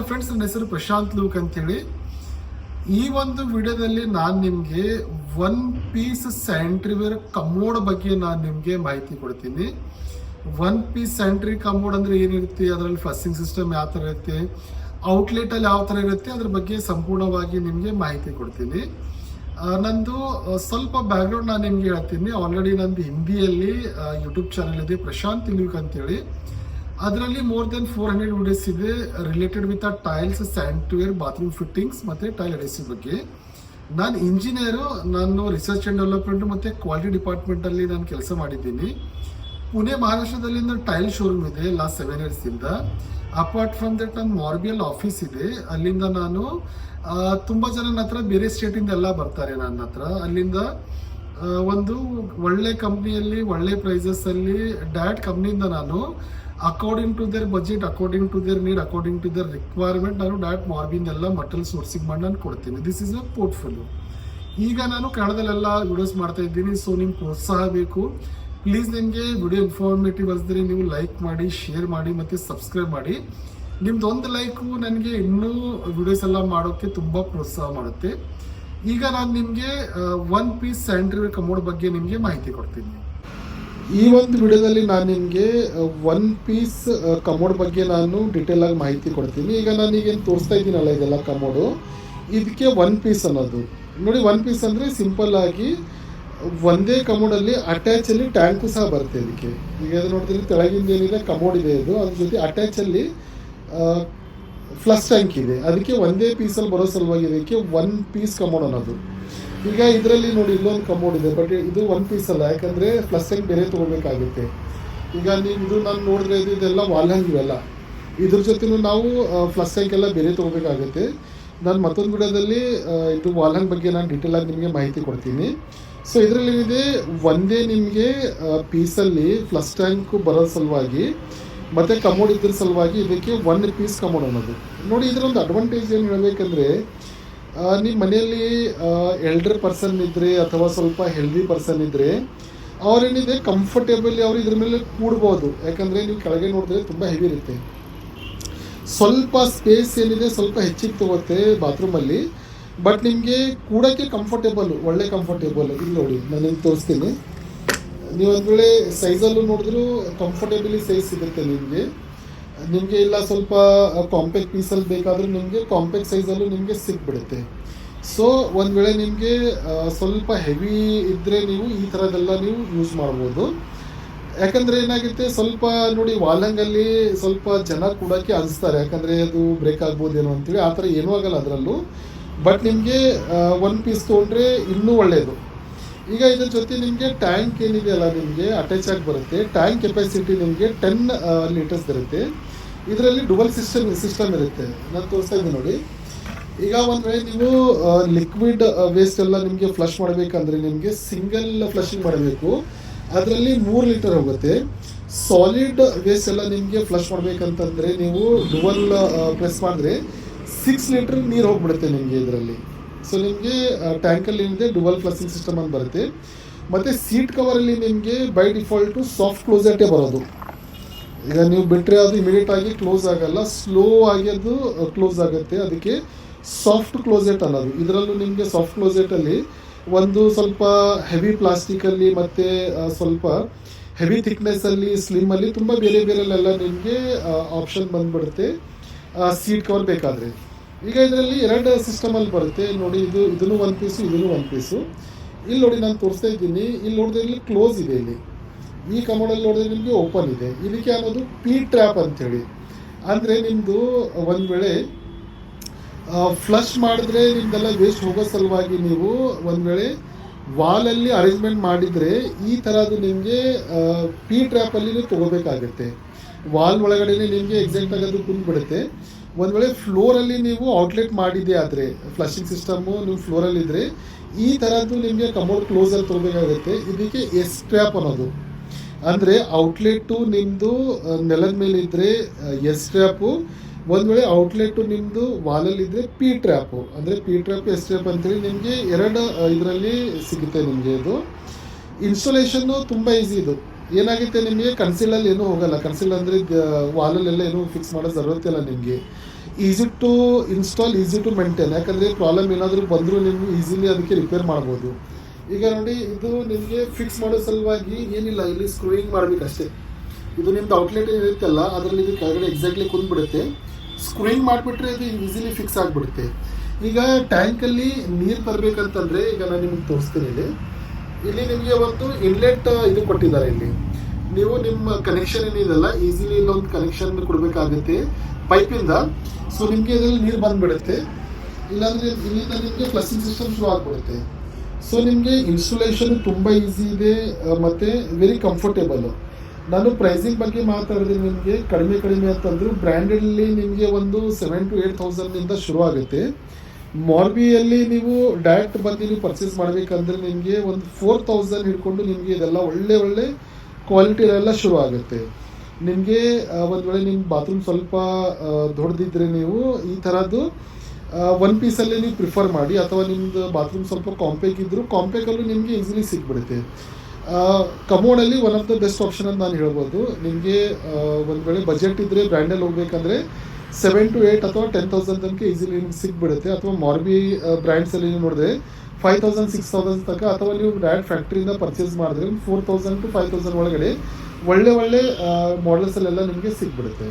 Friends, ನನ್ನ ಹೆಸರು Prashant luke ಅಂತೇಳಿ. ಈ ಒಂದು ವಿಡಿಯೋದಲ್ಲಿ ನಾನು ನಿಮಗೆ ಒನ್ ಪೀಸ್ ಸ್ಯಾಂಟ್ರಿ ವೇರ್ ಕಮೋಡ್ ಬಗ್ಗೆ ನಾನು ನಿಮಗೆ ಮಾಹಿತಿ ಕೊಡ್ತೀನಿ. ಒನ್ ಪೀಸ್ ಸ್ಯಾಂಟ್ರಿ ಕಮೋಡ್ ಅಂದರೆ ಏನಿರುತ್ತೆ, ಅದರಲ್ಲಿ ಫ್ಲಸ್ಸಿಂಗ್ ಸಿಸ್ಟಮ್ ಯಾವ ಥರ ಇರುತ್ತೆ, ಔಟ್ಲೆಟಲ್ಲಿ ಯಾವ ಥರ ಇರುತ್ತೆ, ಅದ್ರ ಬಗ್ಗೆ ಸಂಪೂರ್ಣವಾಗಿ ನಿಮಗೆ ಮಾಹಿತಿ ಕೊಡ್ತೀನಿ. ನಂದು ಸ್ವಲ್ಪ ಬ್ಯಾಕ್ಗ್ರೌಂಡ್ ನಾನು ನಿಮಗೆ ಹೇಳ್ತೀನಿ. ಆಲ್ರೆಡಿ ನಂದು ಹಿಂದಿಯಲ್ಲಿ ಯೂಟ್ಯೂಬ್ ಚಾನಲ್ ಇದೆ, ಪ್ರಶಾಂತ್ ಲೂಕ್ ಅಂತೇಳಿ. ಅದರಲ್ಲಿ ಮೋರ್ ದೆನ್ 400 ವಿಡಿಯೋಸ್ ಇದೆ related with tiles, sanitaryware, bathroom fittings ಮತ್ತು ಟೈಲ್ ಅಡೆಸಿವ್ ಬಗ್ಗೆ. ನಾನು ಇಂಜಿನಿಯರು, ನಾನು ರಿಸರ್ಚ್ ಆ್ಯಂಡ್ ಡೆವಲಪ್ಮೆಂಟ್ ಮತ್ತು ಕ್ವಾಲಿಟಿ ಡಿಪಾರ್ಟ್ಮೆಂಟಲ್ಲಿ ನಾನು ಕೆಲಸ ಮಾಡಿದ್ದೀನಿ. ಪುಣೆ ಮಹಾರಾಷ್ಟ್ರದಲ್ಲಿ ನನ್ನ ಟೈಲ್ ಶೋರೂಮ್ ಇದೆ ಲಾಸ್ಟ್ 7 ಇಯರ್ಸಿಂದ. ಅಪಾರ್ಟ್ ಫ್ರಮ್ ದಟ್ ನನ್ನ ಮಾರ್ಬಿಯಲ್ ಆಫೀಸ್ ಇದೆ. ಅಲ್ಲಿಂದ ನಾನು ತುಂಬ ಜನ ನನ್ನ ಹತ್ರ ಬೇರೆ ಸ್ಟೇಟಿಂದ ಎಲ್ಲ ಬರ್ತಾರೆ ನನ್ನ ಹತ್ರ. ಅಲ್ಲಿಂದ ಒಂದು ಒಳ್ಳೆ ಕಂಪ್ನಿಯಲ್ಲಿ ಒಳ್ಳೆ ಪ್ರೈಸಸ್ಸಲ್ಲಿ ಡೈರೆಕ್ಟ್ ಕಂಪ್ನಿಯಿಂದ ನಾನು according to their budget, according to their need, according to their requirement ನಾನು ಡೈರೆಕ್ಟ್ ಮಾರ್ಬಿಂದೆಲ್ಲ ಮಟೀರಿಯಲ್ ಸೋರ್ಸಿಂಗ್ ಮಾಡಿ ನಾನು ಕೊಡ್ತೀನಿ. This is a portfolio. ಈಗ ನಾನು ಕನ್ನಡದಲ್ಲೆಲ್ಲ ವಿಡಿಯೋಸ್ ಮಾಡ್ತಾ ಇದ್ದೀನಿ. ಸೊ ನಿಮ್ಗೆ ಪ್ರೋತ್ಸಾಹ ಬೇಕು. ಪ್ಲೀಸ್ ನಿಮಗೆ ವಿಡಿಯೋ ಇನ್ಫಾರ್ಮೇಟಿವ್ ಅನಿಸಿದ್ರೆ ನೀವು ಲೈಕ್ ಮಾಡಿ, ಶೇರ್ ಮಾಡಿ ಮತ್ತು ಸಬ್ಸ್ಕ್ರೈಬ್ ಮಾಡಿ. ನಿಮ್ದು ಒಂದು ಲೈಕು ನನಗೆ ಇನ್ನೂ ವಿಡಿಯೋಸ್ ಎಲ್ಲ ಮಾಡೋಕ್ಕೆ ತುಂಬ ಪ್ರೋತ್ಸಾಹ ಮಾಡುತ್ತೆ. ಈಗ ನಾನು ನಿಮಗೆ ಒನ್ ಪೀಸ್ ಸ್ಯಾನಿಟರಿ ಕಮೋಡ್ ಬಗ್ಗೆ ನಿಮಗೆ ಮಾಹಿತಿ ಕೊಡ್ತೀನಿ. ಈ ಒಂದು ವಿಡಿಯೋದಲ್ಲಿ ನಾನು ನಿಮಗೆ ಒನ್ ಪೀಸ್ ಕಮೋಡ್ ಬಗ್ಗೆ ನಾನು ಡೀಟೇಲ್ ಆಗಿ ಮಾಹಿತಿ ಕೊಡ್ತೀನಿ. ಈಗ ನಾನು ಈಗೇನು ತೋರಿಸ್ತಾ ಇದ್ದೀನಲ್ಲ, ಇದೆಲ್ಲ ಕಮೋಡು, ಇದಕ್ಕೆ ಒನ್ ಪೀಸ್ ಅನ್ನೋದು. ನೋಡಿ, ಒನ್ ಪೀಸ್ ಅಂದರೆ ಸಿಂಪಲ್ ಆಗಿ ಒಂದೇ ಕಮೋಡಲ್ಲಿ ಅಟ್ಯಾಚಲ್ಲಿ ಟ್ಯಾಂಕು ಸಹ ಬರುತ್ತೆ ಇದಕ್ಕೆ. ಈಗ ಅದು ನೋಡ್ತಿದ್ರೆ ಕೆಳಗಿಂದ ಏನಿದೆ ಕಮೋಡ್ ಇದೆ, ಇದು ಅದ್ರ ಜೊತೆ ಅಟ್ಯಾಚಲ್ಲಿ ಫ್ಲಶ್ ಟ್ಯಾಂಕ್ ಇದೆ. ಅದಕ್ಕೆ ಒಂದೇ ಪೀಸಲ್ಲಿ ಬರೋ ಸಲುವಾಗಿ ಇದಕ್ಕೆ ಒನ್ ಪೀಸ್ ಕಮೋಡ್ ಅನ್ನೋದು. ಈಗ ಇದರಲ್ಲಿ ನೋಡಿ, ಇಲ್ಲೊಂದು ಕಮೋಡ್ ಇದೆ, ಬಟ್ ಇದು ಒನ್ ಪೀಸ್ ಅಲ್ಲ, ಯಾಕಂದರೆ ಫ್ಲಶ್ ಟ್ಯಾಂಕ್ ಬೇರೆ ತೊಗೋಬೇಕಾಗುತ್ತೆ. ಈಗ ನೀವು ಇದು ನಾನು ನೋಡಿದ್ರೆ ಇದೆಲ್ಲ ವಾಲ್ ಹ್ಯಾಂಗ್ ಇವೆಲ್ಲ, ಇದ್ರ ಜೊತೆನೂ ನಾವು ಫ್ಲಶ್ ಟ್ಯಾಂಕ್ ಎಲ್ಲ ಬೇರೆ ತೊಗೋಬೇಕಾಗುತ್ತೆ. ನಾನು ಮತ್ತೊಂದು ವಿಡಿಯೋದಲ್ಲಿ ಇದು ವಾಲ್ ಹ್ಯಾಂಗ್ ಬಗ್ಗೆ ನಾನು ಡೀಟೇಲ್ ಆಗಿ ನಿಮಗೆ ಮಾಹಿತಿ ಕೊಡ್ತೀನಿ. ಸೊ ಇದರಲ್ಲಿ ಏನಿದೆ, ಒಂದೇ ನಿಮಗೆ ಪೀಸಲ್ಲಿ ಫ್ಲಶ್ ಟ್ಯಾಂಕ್ ಬರೋ ಸಲುವಾಗಿ ಮತ್ತು ಕಮೋಡ್ ಇದ್ರ ಸಲುವಾಗಿ ಇದಕ್ಕೆ ಒನ್ ಪೀಸ್ ಕಮೋಡ್ ಅನ್ನೋದು. ನೋಡಿ, ಇದರೊಂದು ಅಡ್ವಾಂಟೇಜ್ ಏನು ಹೇಳಬೇಕಂದ್ರೆ, ನಿಮ್ಮ ಮನೆಯಲ್ಲಿ ಎಲ್ಡರ್ ಪರ್ಸನ್ ಇದ್ದರೆ ಅಥವಾ ಸ್ವಲ್ಪ ಹೆಲ್ದಿ ಪರ್ಸನ್ ಇದ್ದರೆ ಅವ್ರೇನಿದೆ ಕಂಫರ್ಟೇಬಲಿ ಅವ್ರು ಇದ್ರ ಮೇಲೆ ಕೂಡ್ಬೋದು. ಯಾಕಂದರೆ ನೀವು ಕೆಳಗೆ ನೋಡಿದ್ರೆ ತುಂಬ ಹೆವಿ ಇರುತ್ತೆ. ಸ್ವಲ್ಪ ಸ್ಪೇಸ್ ಏನಿದೆ ಸ್ವಲ್ಪ ಹೆಚ್ಚಿಗೆ ತಗೋತ್ತೆ ಬಾತ್ರೂಮಲ್ಲಿ, ಬಟ್ ನಿಮಗೆ ಕೂಡೋಕ್ಕೆ ಕಂಫರ್ಟೇಬಲ್ಲು, ಒಳ್ಳೆ ಕಂಫರ್ಟೇಬಲ್. ಇಲ್ಲಿ ನೋಡಿ, ನಾನು ನಿಮ್ಗೆ ತೋರಿಸ್ತೀನಿ. ನೀವು ಒಂದು ವೇಳೆ ಸೈಜಲ್ಲೂ ನೋಡಿದ್ರೂ ಕಂಫರ್ಟೇಬಲಿ ಸೈಜ್ ಸಿಗುತ್ತೆ ನಿಮಗೆ. ಇಲ್ಲ ಸ್ವಲ್ಪ ಕಾಂಪ್ಯಾಕ್ಟ್ ಪೀಸಲ್ಲಿ ಬೇಕಾದರೂ ನಿಮಗೆ ಕಾಂಪ್ಯಾಕ್ಟ್ ಸೈಜಲ್ಲೂ ನಿಮಗೆ ಸಿಕ್ಬಿಡುತ್ತೆ. ಸೊ ಒಂದು ವೇಳೆ ನಿಮಗೆ ಸ್ವಲ್ಪ ಹೆವಿ ಇದ್ದರೆ ನೀವು ಈ ಥರದ್ದೆಲ್ಲ ನೀವು ಯೂಸ್ ಮಾಡ್ಬೋದು. ಯಾಕಂದರೆ ಏನಾಗುತ್ತೆ, ಸ್ವಲ್ಪ ನೋಡಿ ವಾಲಂಗಲ್ಲಿ ಸ್ವಲ್ಪ ಜನ ಕೂಡೋಕ್ಕೆ ಅನಿಸ್ತಾರೆ, ಯಾಕಂದರೆ ಅದು ಬ್ರೇಕ್ ಆಗ್ಬೋದೇನೋ ಅಂತೇಳಿ. ಆ ಥರ ಏನೂ ಆಗಲ್ಲ ಅದರಲ್ಲೂ. ಬಟ್ ನಿಮಗೆ ಒನ್ ಪೀಸ್ ತೊಗೊಂಡ್ರೆ ಇನ್ನೂ ಒಳ್ಳೆಯದು. ಈಗ ಇದ್ರ ಜೊತೆ ನಿಮಗೆ ಟ್ಯಾಂಕ್ ಏನಿದೆಯಲ್ಲ ನಿಮಗೆ ಅಟ್ಯಾಚ್ ಆಗಿ ಬರುತ್ತೆ. ಟ್ಯಾಂಕ್ ಕೆಪಾಸಿಟಿ ನಿಮಗೆ 10 ಲೀಟರ್ಸ್ ಇರುತ್ತೆ. ಇದರಲ್ಲಿ ಡುವಲ್ ಸಿಸ್ಟಮ್ ಇರುತ್ತೆ. ನಾನು ತೋರಿಸ್ತಾ ಇದ್ದೀನಿ ನೋಡಿ. ಈಗ ಒಂದು ವೇಳೆ ನೀವು ಲಿಕ್ವಿಡ್ ವೇಸ್ಟ್ ಎಲ್ಲ ನಿಮಗೆ ಫ್ಲಶ್ ಮಾಡಬೇಕಂದ್ರೆ ನಿಮಗೆ ಸಿಂಗಲ್ ಫ್ಲಶಿಂಗ್ ಮಾಡಬೇಕು, ಅದರಲ್ಲಿ 3 ಲೀಟರ್ ಹೋಗುತ್ತೆ. ಸಾಲಿಡ್ ವೇಸ್ಟ್ ಎಲ್ಲ ನಿಮಗೆ ಫ್ಲಶ್ ಮಾಡಬೇಕಂತಂದರೆ ನೀವು ಡುವಲ್ ಪ್ರೆಸ್ ಮಾಡಿದ್ರೆ 6 ಲೀಟರ್ ನೀರು ಹೋಗ್ಬಿಡುತ್ತೆ ನಿಮಗೆ ಇದರಲ್ಲಿ. ಸೊ ನಿಮಗೆ ಟ್ಯಾಂಕಲ್ಲಿ ಏನಿದೆ ಡುವಲ್ ಫ್ಲಶಿಂಗ್ ಸಿಸ್ಟಮ್ ಅಂತ ಬರುತ್ತೆ. ಮತ್ತು ಸೀಟ್ ಕವರಲ್ಲಿ ನಿಮಗೆ ಬೈ ಡಿಫಾಲ್ಟು ಸಾಫ್ಟ್ ಕ್ಲೋಸೆಟೇ ಬರೋದು. ಈಗ ನೀವು ಬಿಟ್ಟರೆ ಅದು ಇಮಿಡಿಯೇಟಾಗಿ ಕ್ಲೋಸ್ ಆಗಲ್ಲ, ಸ್ಲೋ ಆಗಿ ಅದು ಕ್ಲೋಸ್ ಆಗುತ್ತೆ. ಅದಕ್ಕೆ ಸಾಫ್ಟ್ ಕ್ಲೋಸೆಟ್ ಅನ್ನೋದು. ಇದರಲ್ಲೂ ನಿಮಗೆ ಸಾಫ್ಟ್ ಕ್ಲೋಸೆಟಲ್ಲಿ ಒಂದು ಸ್ವಲ್ಪ ಹೆವಿ ಪ್ಲಾಸ್ಟಿಕಲ್ಲಿ ಮತ್ತು ಸ್ವಲ್ಪ ಹೆವಿ ಥಿಕ್ನೆಸ್ಸಲ್ಲಿ, ಸ್ಲಿಮ್ಮಲ್ಲಿ ತುಂಬ ಬೇರೆ ಬೇರೆಲ್ಲ ನಿಮಗೆ ಆಪ್ಷನ್ ಬಂದುಬಿಡುತ್ತೆ ಸೀಟ್ ಕವರ್ ಬೇಕಾದರೆ. ಈಗ ಇದರಲ್ಲಿ 2 ಸಿಸ್ಟಮಲ್ಲಿ ಬರುತ್ತೆ ನೋಡಿ. ಇದನ್ನು ಒನ್ ಪೀಸು, ಇದನ್ನು ಒನ್ ಪೀಸು. ಇಲ್ಲಿ ನೋಡಿ, ನಾನು ತೋರಿಸ್ತಾ ಇದ್ದೀನಿ. ಇಲ್ಲಿ ನೋಡಿದ್ರೆ ಇಲ್ಲಿ ಕ್ಲೋಸ್ ಇದೆ. ಇಲ್ಲಿ ಈ ಕಮೋಡಲ್ಲಿ ನೋಡಿದ್ರೆ ನಿಮಗೆ ಓಪನ್ ಇದೆ. ಇದಕ್ಕೆ ಅನ್ನೋದು ಪಿ ಟ್ರ್ಯಾಪ್ ಅಂಥೇಳಿ. ಅಂದರೆ ನಿಮ್ಮದು ಒಂದು ವೇಳೆ ಫ್ಲಶ್ ಮಾಡಿದ್ರೆ ನಿಮ್ಮದೆಲ್ಲ ವೇಸ್ಟ್ ಹೋಗೋ ಸಲುವಾಗಿ ನೀವು ಒಂದು ವೇಳೆ ವಾಲಲ್ಲಿ ಅರೇಂಜ್ಮೆಂಟ್ ಮಾಡಿದರೆ ಈ ಥರದ್ದು ನಿಮಗೆ ಪಿ ಟ್ರ್ಯಾಪಲ್ಲಿ ನೀವು ತೊಗೋಬೇಕಾಗುತ್ತೆ. ವಾಲ್ ಒಳಗಡೆ ನಿಮಗೆ ಎಕ್ಸಾಕ್ಟಾಗಿ ಅದು ಕುಂದ್ಬಿಡುತ್ತೆ. ಒಂದು ವೇಳೆ ಫ್ಲೋರಲ್ಲಿ ನೀವು ಔಟ್ಲೆಟ್ ಮಾಡಿದೆ ಆದರೆ ಫ್ಲಶಿಂಗ್ ಸಿಸ್ಟಮ್ಮು ನೀವು ಫ್ಲೋರಲ್ಲಿದ್ದರೆ ಈ ಥರದ್ದು ನಿಮಗೆ ಕಮೋಡ್ ಕ್ಲೋಸಲ್ಲಿ ತೊಗೋಬೇಕಾಗುತ್ತೆ. ಇದಕ್ಕೆ ಎಸ್ ಟ್ರ್ಯಾಪ್ ಅನ್ನೋದು. ಅಂದರೆ ಔಟ್ಲೆಟ್ಟು ನಿಮ್ಮದು ನೆಲದ ಮೇಲೆ ಇದ್ದರೆ ಎಸ್ ಟ್ರ್ಯಾಪು, ಒಂದು ವೇಳೆ ಔಟ್ಲೆಟ್ಟು ನಿಮ್ಮದು ವಾಲಲ್ಲಿದ್ದರೆ ಪಿ ಟ್ರ್ಯಾಪು. ಅಂದರೆ ಪಿ ಟ್ರ್ಯಾಪ್, ಎಸ್ ಟ್ರ್ಯಾಪ್ ಅಂತೇಳಿ ನಿಮಗೆ 2 ಇದರಲ್ಲಿ ಸಿಗುತ್ತೆ ನಿಮಗೆ. ಇದು ಇನ್ಸ್ಟಾಲೇಷನ್ನು ತುಂಬ ಈಸಿ. ಇದು ಏನಾಗುತ್ತೆ, ನಿಮಗೆ ಕನ್ಸಿಲಲ್ಲಿ ಏನೂ ಹೋಗಲ್ಲ. ಕನ್ಸಿಲ್ ಅಂದರೆ ವಾಲಲ್ಲೆಲ್ಲ ಏನೂ ಫಿಕ್ಸ್ ಮಾಡೋ ಜರೂರತ್ತೆ ಇಲ್ಲ ನಿಮಗೆ. Easy to install, easy to maintain. ಯಾಕಂದರೆ ಪ್ರಾಬ್ಲಮ್ ಏನಾದರೂ ಬಂದರೂ ನೀವು ಈಸಿಲಿ ಅದಕ್ಕೆ ರಿಪೇರ್ ಮಾಡ್ಬೋದು. ಈಗ ನೋಡಿ, ಇದು ನಿಮಗೆ ಫಿಕ್ಸ್ ಮಾಡೋ ಸಲುವಾಗಿ ಏನಿಲ್ಲ, ಇಲ್ಲಿ ಸ್ಕ್ರೂಯಿಂಗ್ ಮಾಡಬೇಕಷ್ಟೇ. ಇದು ನಿಮ್ದು ಔಟ್ಲೆಟ್ ಏನಿರುತ್ತಲ್ಲ ಅದರಲ್ಲಿ ಇದು ಕೆಳಗಡೆ ಎಕ್ಸಾಕ್ಟ್ಲಿ ಕುಂದ್ಬಿಡುತ್ತೆ. ಸ್ಕ್ರೂಯಿಂಗ್ ಮಾಡಿಬಿಟ್ರೆ ಇದು ಈಸಿಲಿ ಫಿಕ್ಸ್ ಆಗಿಬಿಡುತ್ತೆ. ಈಗ ಟ್ಯಾಂಕಲ್ಲಿ ನೀರು ತರಬೇಕಂತಂದರೆ, ಈಗ ನಾನು ನಿಮಗೆ ತೋರಿಸ್ತೀನಿ. ಇಲ್ಲಿ ನಿಮಗೆ ಒಂದು ಇನ್ಲೆಟ್ ಇದು ಕೊಟ್ಟಿದ್ದಾರೆ. ಇಲ್ಲಿ ನೀವು ನಿಮ್ಮ ಕನೆಕ್ಷನ್ ಏನಿದೆಲ್ಲ ಈಸಿಲಿ ಇಲ್ಲೊಂದು ಕನೆಕ್ಷನ್ ಕೊಡಬೇಕಾಗುತ್ತೆ ಪೈಪಿಂದ. ಸೊ ನಿಮಗೆ ಇದರಲ್ಲಿ ನೀರು ಬಂದುಬಿಡುತ್ತೆ. ಇಲ್ಲಾಂದರೆ ಇಲ್ಲಿಂದ ನಿಮಗೆ ಫ್ಲಶಿಂಗ್ ಸಿಸ್ಟಮ್ ಶುರು ಆಗಿಬಿಡುತ್ತೆ. ಸೊ ನಿಮಗೆ ಇನ್ಸ್ಟಾಲೇಷನ್ ತುಂಬ ಈಸಿ ಇದೆ ಮತ್ತು ವೆರಿ ಕಂಫರ್ಟೇಬಲ್. ನಾನು ಪ್ರೈಸಿಂಗ್ ಬಗ್ಗೆ ಮಾತಾಡಿದ್ರೆ ನಿಮಗೆ ಕಡಿಮೆ ಅಂತಂದರೂ ಬ್ರ್ಯಾಂಡೆಡಲ್ಲಿ ನಿಮಗೆ ಒಂದು 7,000 to 8,000 ಶುರು ಆಗುತ್ತೆ. ಮಾರ್ಬಿಯಲ್ಲಿ ನೀವು ಡೈರೆಕ್ಟ್ ಬಂದು ನೀವು ಪರ್ಚೇಸ್ ಮಾಡಬೇಕಂದ್ರೆ ನಿಮಗೆ ಒಂದು 4,000 ಹಿಡ್ಕೊಂಡು ನಿಮಗೆ ಇದೆಲ್ಲ ಒಳ್ಳೆ ಕ್ವಾಲಿಟಿಯಲ್ಲೆಲ್ಲ ಶುರು ಆಗುತ್ತೆ. ನಿಮಗೆ ಒಂದು ವೇಳೆ ನಿಮ್ಮ ಬಾತ್ರೂಮ್ ಸ್ವಲ್ಪ ದೊಡ್ಡದಿದ್ದರೆ ನೀವು ಈ ಥರದ್ದು ಒನ್ ಪೀಸಲ್ಲಿ ನೀವು ಪ್ರಿಫರ್ ಮಾಡಿ, ಅಥವಾ ನಿಮ್ಮದು ಬಾತ್ರೂಮ್ ಸ್ವಲ್ಪ ಕಾಂಪ್ಯಾಕ್ಟ್ ಇದ್ದರೂ ಕಾಂಪ್ಯಾಕ್ಟಲ್ಲೂ ನಿಮಗೆ ಈಸಿಲಿ ಸಿಕ್ಬಿಡುತ್ತೆ. ಕಮೋಡಲ್ಲಿ one of the best option ಅಂತ ನಾನು ಹೇಳ್ಬೋದು. ನಿಮಗೆ ಒಂದು ವೇಳೆ ಬಜೆಟ್ ಇದ್ದರೆ ಬ್ರ್ಯಾಂಡಲ್ಲಿ ಹೋಗ್ಬೇಕಂದ್ರೆ 7 to 8 ಅಥವಾ 10,000 ತನಕ ಈಸಿಲಿ ನಿಮ್ಗೆ ಸಿಕ್ಬಿಡುತ್ತೆ. ಅಥವಾ ಮಾರ್ಬಿ ಬ್ರ್ಯಾಂಡ್ಸಲ್ಲಿ ನೀವು ನೋಡಿದ್ರೆ 5,000 6,000 ತನಕ, ಅಥವಾ ನೀವು ಡೈರೆಕ್ಟ್ ಫ್ಯಾಕ್ಟ್ರಿಯಿಂದ ಪರ್ಚೇಸ್ ಮಾಡಿದ್ರೆ 4,000 to 5,000 ಒಳಗಡೆ ಒಳ್ಳೆ ಮಾಡೆಲ್ಸಲ್ಲೆಲ್ಲ ನಿಮಗೆ ಸಿಕ್ಬಿಡುತ್ತೆ.